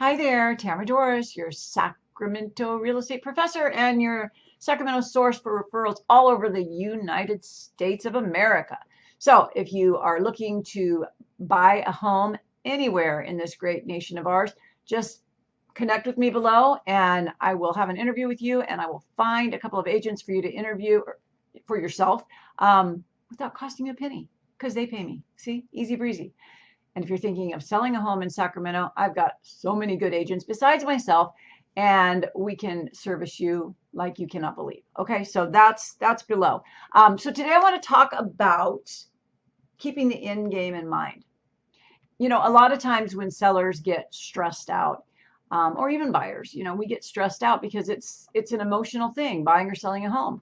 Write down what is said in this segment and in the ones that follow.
Hi there, Tamara Dorris, your Sacramento real estate professor and your Sacramento source for referrals all over the United States of America. So if you are looking to buy a home anywhere in this great nation of ours, just connect with me below and I will have an interview with you and I will find a couple of agents for you to interview for yourself without costing you a penny because they pay me. See, easy breezy. And if you're thinking of selling a home in Sacramento, I've got so many good agents besides myself, and we can service you like you cannot believe. Okay, so that's below. So today I want to talk about keeping the end game in mind. You know, a lot of times when sellers get stressed out, or even buyers, we get stressed out because it's an emotional thing, buying or selling a home.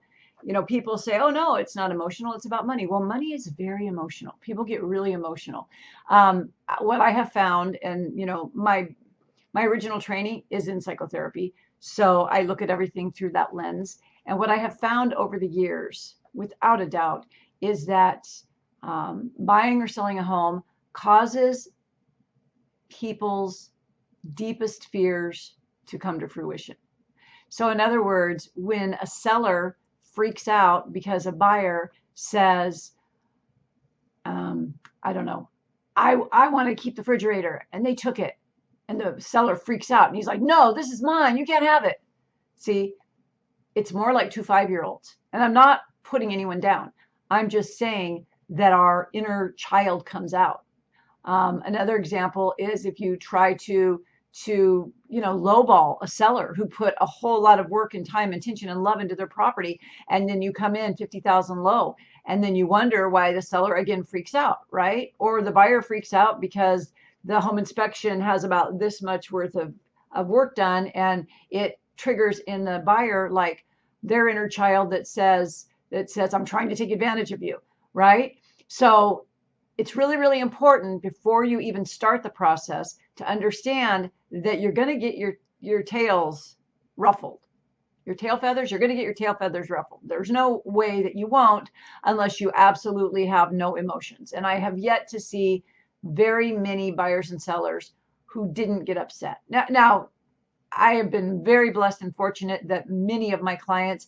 People say, oh, no, it's not emotional. It's about money. Well, money is very emotional. People get really emotional. What I have found, and, my original training is in psychotherapy. So I look at everything through that lens. And what I have found over the years, without a doubt, is that buying or selling a home causes people's deepest fears to come to fruition. So in other words, when a seller freaks out because a buyer says, I don't know, I want to keep the refrigerator, and they took it, and the seller freaks out and he's like, no, this is mine, you can't have it. See, it's more like two 5-year-olds. And I'm not putting anyone down. I'm just saying that our inner child comes out. Another example is if you try to lowball a seller who put a whole lot of work and time, attention, and love into their property, and then you come in 50,000 low, and then you wonder why the seller again freaks out, right? Or the buyer freaks out because the home inspection has about this much worth of work done, and it triggers in the buyer like their inner child that says I'm trying to take advantage of you, right? So it's really, really important before you even start the process to understand that you're going to get your tails ruffled. Your tail feathers, you're going to get your tail feathers ruffled. There's no way that you won't unless you absolutely have no emotions. And I have yet to see very many buyers and sellers who didn't get upset. Now I have been very blessed and fortunate that many of my clients,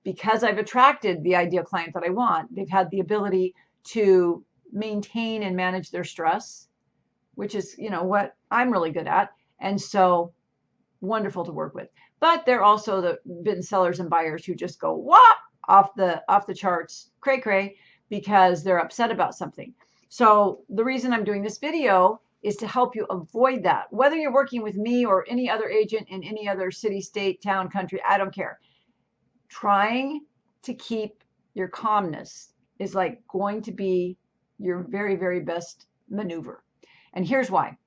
because I've attracted the ideal client that I want, they've had the ability to maintain and manage their stress, which is, what I'm really good at. And so wonderful to work with. But there are also been sellers and buyers who just go whop off the charts, cray cray, because they're upset about something. So the reason I'm doing this video is to help you avoid that. Whether you're working with me or any other agent in any other city, state, town, country, I don't care. Trying to keep your calmness is like going to be your very, very best maneuver. And here's why.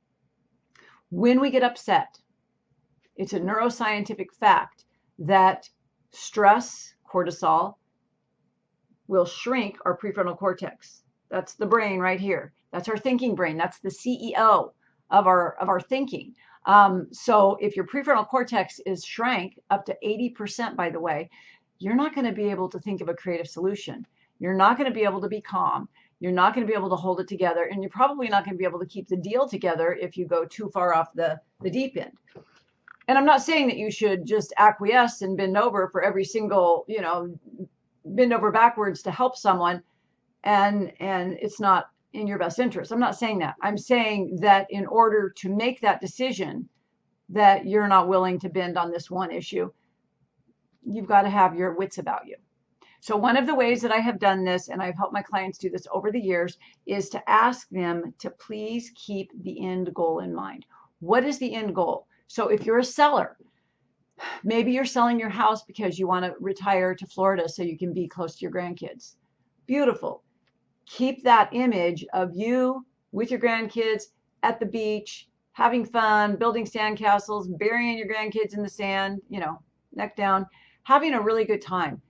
When we get upset, it's a neuroscientific fact that stress, cortisol, will shrink our prefrontal cortex. That's the brain right here. That's our thinking brain. That's the CEO of our thinking. So if your prefrontal cortex is shrank up to 80%, by the way, you're not going to be able to think of a creative solution. You're not going to be able to be calm. You're not going to be able to hold it together, and you're probably not going to be able to keep the deal together if you go too far off the deep end. And I'm not saying that you should just acquiesce and bend over for every single, bend over backwards to help someone, and it's not in your best interest. I'm not saying that. I'm saying that in order to make that decision that you're not willing to bend on this one issue, you've got to have your wits about you. So one of the ways that I have done this, and I've helped my clients do this over the years, is to ask them to please keep the end goal in mind. What is the end goal? So if you're a seller, maybe you're selling your house because you want to retire to Florida so you can be close to your grandkids. Beautiful. Keep that image of you with your grandkids at the beach, having fun, building sandcastles, burying your grandkids in the sand, neck down, having a really good time.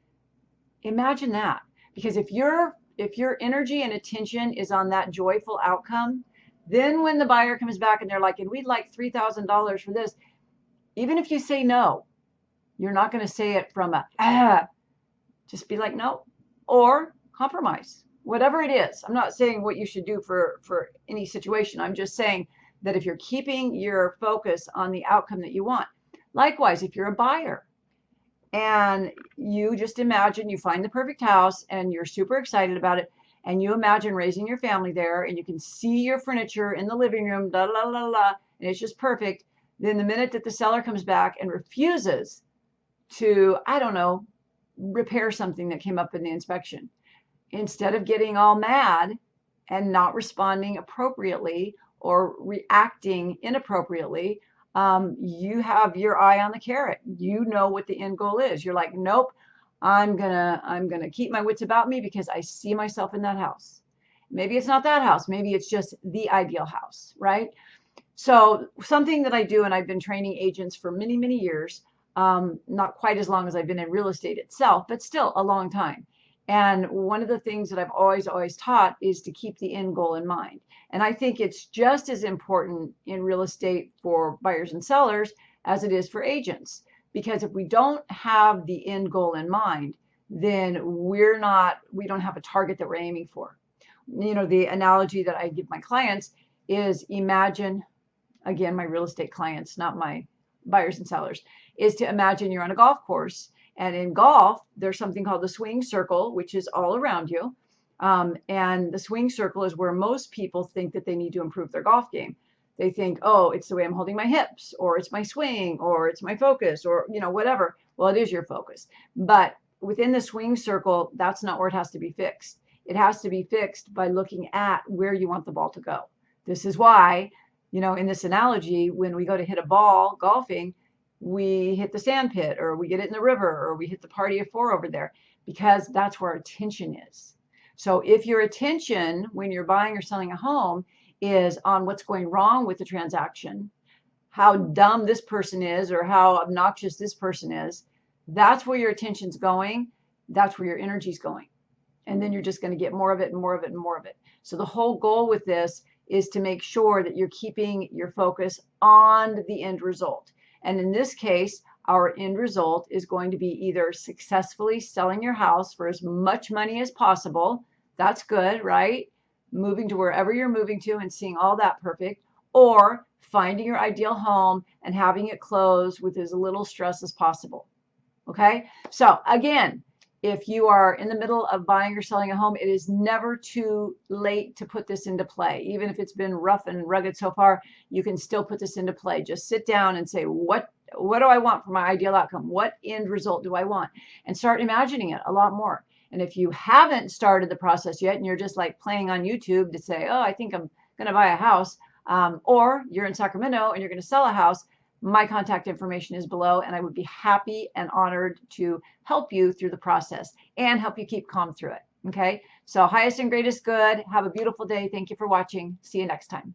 Imagine that, because if your energy and attention is on that joyful outcome, then when the buyer comes back and they're like, and we'd like $3,000 for this, even if you say no, you're not going to say it from just be like, no, or compromise, whatever it is. I'm not saying what you should do for any situation. I'm just saying that if you're keeping your focus on the outcome that you want, likewise, if you're a buyer and you just imagine you find the perfect house and you're super excited about it, and you imagine raising your family there, and you can see your furniture in the living room, la la la la, and it's just perfect. Then the minute that the seller comes back and refuses to, I don't know, repair something that came up in the inspection, instead of getting all mad and not responding appropriately or reacting inappropriately, you have your eye on the carrot. You know what the end goal is. You're like, nope, I'm gonna keep my wits about me because I see myself in that house. Maybe it's not that house. Maybe it's just the ideal house, right? So something that I do, and I've been training agents for many, many years, not quite as long as I've been in real estate itself, but still a long time. And one of the things that I've always taught is to keep the end goal in mind. And I think it's just as important in real estate for buyers and sellers as it is for agents. Because if we don't have the end goal in mind, then we don't have a target that we're aiming for. You know, the analogy that I give my clients is, imagine, again, my real estate clients, not my buyers and sellers, is to imagine you're on a golf course. And in golf, there's something called the swing circle, which is all around you. And the swing circle is where most people think that they need to improve their golf game. They think, oh, it's the way I'm holding my hips, or it's my swing, or it's my focus, or, you know, whatever. Well, it is your focus. But within the swing circle, that's not where it has to be fixed. It has to be fixed by looking at where you want the ball to go. This is why, you know, in this analogy, when we go to hit a ball golfing, we hit the sand pit, or we get it in the river, or we hit the party of four over there, because that's where our attention is. So if your attention when you're buying or selling a home is on what's going wrong with the transaction, how dumb this person is, or how obnoxious this person is, that's where your attention's going. That's where your energy's going. And then you're just going to get more of it and more of it and more of it. So the whole goal with this is to make sure that you're keeping your focus on the end result. And in this case, our end result is going to be either successfully selling your house for as much money as possible. That's good, right? Moving to wherever you're moving to and seeing all that perfect, or finding your ideal home and having it close with as little stress as possible. Okay? So again, if you are in the middle of buying or selling a home, it is never too late to put this into play. Even if it's been rough and rugged so far, you can still put this into play. Just sit down and say, what do I want for my ideal outcome? What end result do I want? And start imagining it a lot more. And if you haven't started the process yet, and you're just like playing on YouTube to say, oh, I think I'm going to buy a house, or you're in Sacramento and you're going to sell a house, my contact information is below, and I would be happy and honored to help you through the process and help you keep calm through it. Okay? So highest and greatest good. Have a beautiful day. Thank you for watching. See you next time.